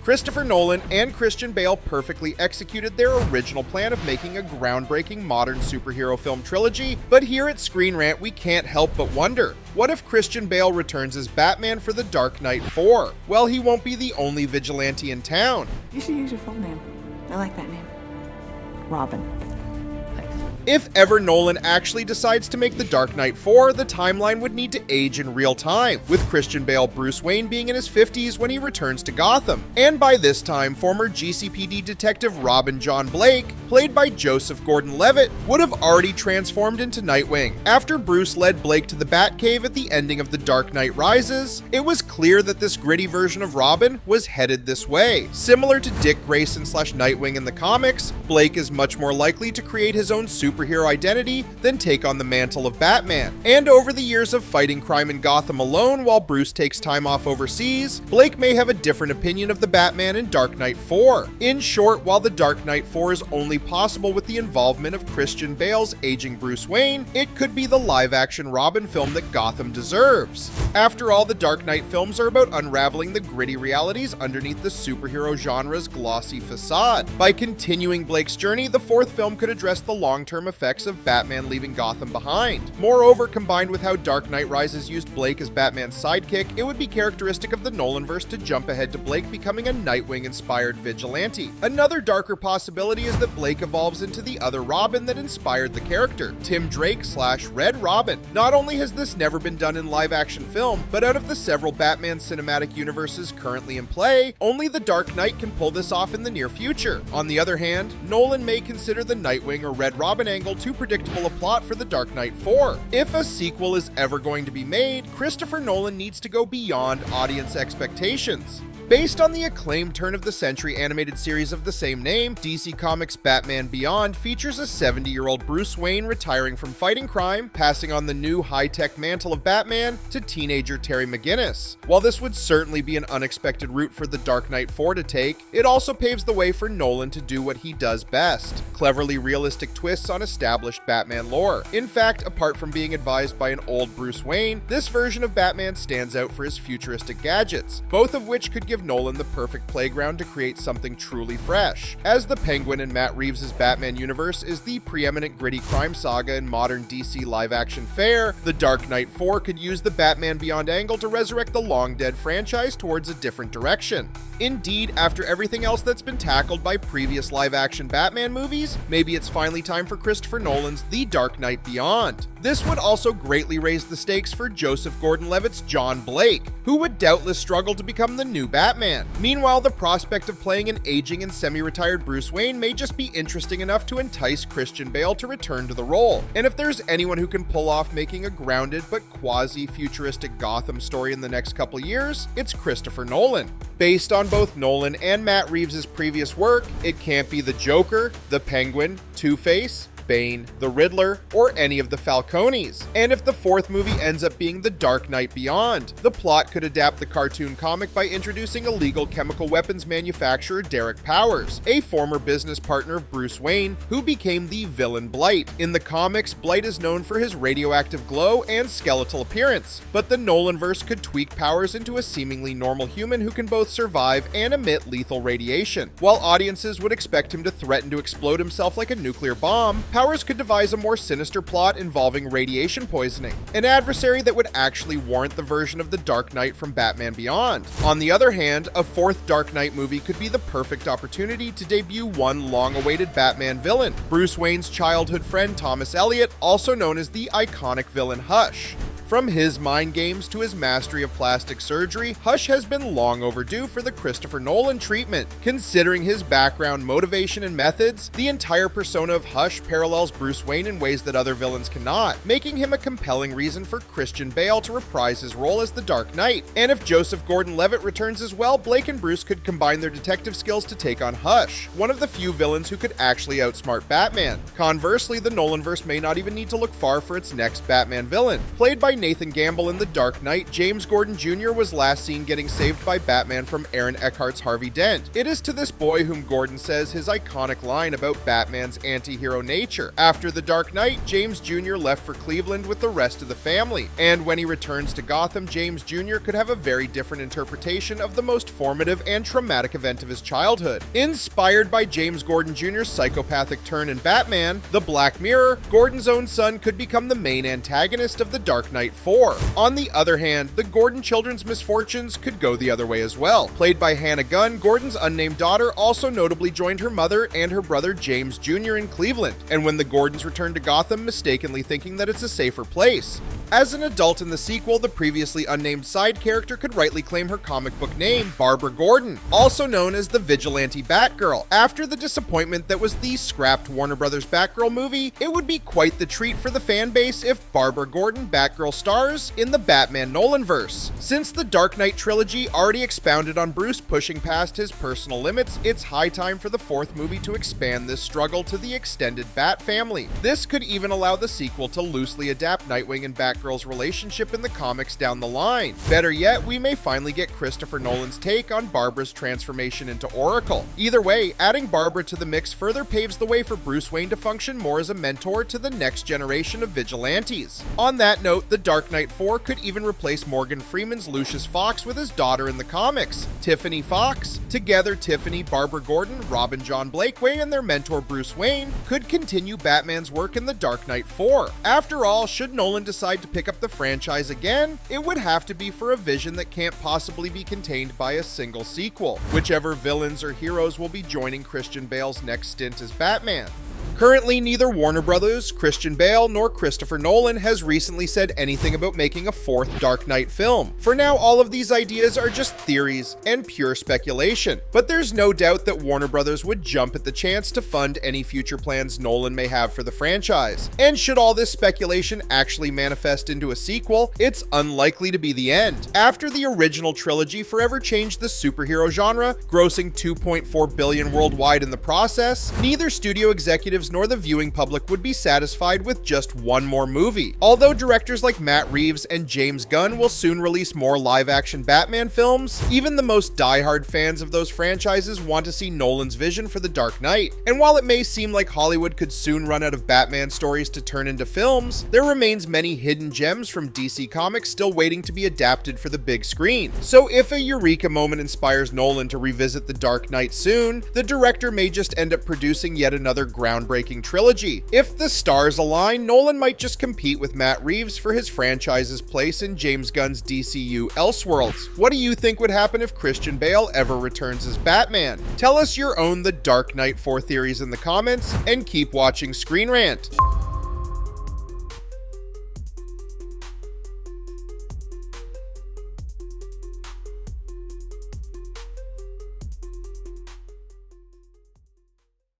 Christopher Nolan and Christian Bale perfectly executed their original plan of making a groundbreaking modern superhero film trilogy, but here at ScreenRant we can't help but wonder, what if Christian Bale returns as Batman for The Dark Knight 4? Well, he won't be the only vigilante in town. You should use your full name. I like that name. Robin. If ever Nolan actually decides to make The Dark Knight 4, the timeline would need to age in real time, with Christian Bale Bruce Wayne being in his 50s when he returns to Gotham. And by this time, former GCPD detective Robin John Blake, played by Joseph Gordon-Levitt, would have already transformed into Nightwing. After Bruce led Blake to the Batcave at the ending of The Dark Knight Rises, it was clear that this gritty version of Robin was headed this way. Similar to Dick Grayson / Nightwing in the comics, Blake is much more likely to create his own superhero identity than take on the mantle of Batman. And over the years of fighting crime in Gotham alone while Bruce takes time off overseas, Blake may have a different opinion of the Batman in Dark Knight 4. In short, while The Dark Knight 4 is only possible with the involvement of Christian Bale's aging Bruce Wayne, it could be the live-action Robin film that Gotham deserves. After all, the Dark Knight films are about unraveling the gritty realities underneath the superhero genre's glossy facade. By continuing Blake's journey, the fourth film could address the long-term effects of Batman leaving Gotham behind. Moreover, combined with how Dark Knight Rises used Blake as Batman's sidekick, it would be characteristic of the Nolanverse to jump ahead to Blake becoming a Nightwing-inspired vigilante. Another darker possibility is that Blake evolves into the other Robin that inspired the character, Tim Drake / Red Robin. Not only has this never been done in live-action film, but out of the several Batman cinematic universes currently in play, only The Dark Knight can pull this off in the near future. On the other hand, Nolan may consider the Nightwing or Red Robin angle too predictable a plot for The Dark Knight 4. If a sequel is ever going to be made, Christopher Nolan needs to go beyond audience expectations. Based on the acclaimed turn-of-the-century animated series of the same name, DC Comics' Batman Beyond features a 70-year-old Bruce Wayne retiring from fighting crime, passing on the new high-tech mantle of Batman to teenager Terry McGinnis. While this would certainly be an unexpected route for The Dark Knight 4 to take, it also paves the way for Nolan to do what he does best: cleverly realistic twists on established Batman lore. In fact, apart from being advised by an old Bruce Wayne, this version of Batman stands out for his futuristic gadgets, both of which could give Nolan the perfect playground to create something truly fresh. As the Penguin in Matt Reeves' Batman universe is the preeminent gritty crime saga in modern DC live-action fare, The Dark Knight 4 could use the Batman Beyond angle to resurrect the long-dead franchise towards a different direction. Indeed, after everything else that's been tackled by previous live-action Batman movies, maybe it's finally time for Christopher Nolan's The Dark Knight Beyond. This would also greatly raise the stakes for Joseph Gordon-Levitt's John Blake, who would doubtless struggle to become the new Batman. Meanwhile, the prospect of playing an aging and semi-retired Bruce Wayne may just be interesting enough to entice Christian Bale to return to the role. And if there's anyone who can pull off making a grounded but quasi-futuristic Gotham story in the next couple years, it's Christopher Nolan. Based on both Nolan and Matt Reeves' previous work, it can't be the Joker, the Penguin, Two-Face, Bane, the Riddler, or any of the Falcones. And if the fourth movie ends up being The Dark Knight Beyond, the plot could adapt the cartoon comic by introducing illegal chemical weapons manufacturer Derek Powers, a former business partner of Bruce Wayne, who became the villain Blight. In the comics, Blight is known for his radioactive glow and skeletal appearance, but the Nolanverse could tweak Powers into a seemingly normal human who can both survive and emit lethal radiation. While audiences would expect him to threaten to explode himself like a nuclear bomb, Powers could devise a more sinister plot involving radiation poisoning, an adversary that would actually warrant the version of the Dark Knight from Batman Beyond. On the other hand, a fourth Dark Knight movie could be the perfect opportunity to debut one long-awaited Batman villain, Bruce Wayne's childhood friend Thomas Elliot, also known as the iconic villain Hush. From his mind games to his mastery of plastic surgery, Hush has been long overdue for the Christopher Nolan treatment. Considering his background, motivation, and methods, the entire persona of Hush parallels Bruce Wayne in ways that other villains cannot, making him a compelling reason for Christian Bale to reprise his role as the Dark Knight. And if Joseph Gordon-Levitt returns as well, Blake and Bruce could combine their detective skills to take on Hush, one of the few villains who could actually outsmart Batman. Conversely, the Nolanverse may not even need to look far for its next Batman villain. Played by Nathan Gamble in The Dark Knight, James Gordon Jr. was last seen getting saved by Batman from Aaron Eckhart's Harvey Dent. It is to this boy whom Gordon says his iconic line about Batman's anti-hero nature. After The Dark Knight, James Jr. left for Cleveland with the rest of the family, and when he returns to Gotham, James Jr. could have a very different interpretation of the most formative and traumatic event of his childhood. Inspired by James Gordon Jr.'s psychopathic turn in Batman, The Black Mirror, Gordon's own son could become the main antagonist of The Dark Knight 4. On the other hand, the Gordon children's misfortunes could go the other way as well. Played by Hannah Gunn, Gordon's unnamed daughter also notably joined her mother and her brother James Jr. in Cleveland, and when the Gordons return to Gotham, mistakenly thinking that it's a safer place. As an adult in the sequel, the previously unnamed side character could rightly claim her comic book name, Barbara Gordon, also known as the Vigilante Batgirl. After the disappointment that was the scrapped Warner Brothers Batgirl movie, it would be quite the treat for the fan base if Barbara Gordon Batgirl stars in the Batman Nolanverse. Since the Dark Knight trilogy already expounded on Bruce pushing past his personal limits, it's high time for the fourth movie to expand this struggle to the extended Bat family. This could even allow the sequel to loosely adapt Nightwing and Batgirl's relationship in the comics down the line. Better yet, we may finally get Christopher Nolan's take on Barbara's transformation into Oracle. Either way, adding Barbara to the mix further paves the way for Bruce Wayne to function more as a mentor to the next generation of vigilantes. On that note, The Dark Knight 4 could even replace Morgan Freeman's Lucius Fox with his daughter in the comics, Tiffany Fox. Together, Tiffany, Barbara Gordon, Robin John Blakeway, and their mentor Bruce Wayne could continue Batman's work in The Dark Knight 4. After all, should Nolan decide to pick up the franchise again, it would have to be for a vision that can't possibly be contained by a single sequel, whichever villains or heroes will be joining Christian Bale's next stint as Batman. Currently, neither Warner Brothers, Christian Bale, nor Christopher Nolan has recently said anything about making a fourth Dark Knight film. For now, all of these ideas are just theories and pure speculation, but there's no doubt that Warner Brothers would jump at the chance to fund any future plans Nolan may have for the franchise. And should all this speculation actually manifest into a sequel, it's unlikely to be the end. After the original trilogy forever changed the superhero genre, grossing $2.4 billion worldwide in the process, neither studio executives nor the viewing public would be satisfied with just one more movie. Although directors like Matt Reeves and James Gunn will soon release more live-action Batman films, even the most die-hard fans of those franchises want to see Nolan's vision for The Dark Knight. And while it may seem like Hollywood could soon run out of Batman stories to turn into films, there remains many hidden gems from DC Comics still waiting to be adapted for the big screen. So if a eureka moment inspires Nolan to revisit The Dark Knight soon, the director may just end up producing yet another groundbreaking trilogy. If the stars align, Nolan might just compete with Matt Reeves for his franchise's place in James Gunn's DCU Elseworlds. What do you think would happen if Christian Bale ever returns as Batman? Tell us your own The Dark Knight 4 theories in the comments, and keep watching ScreenRant.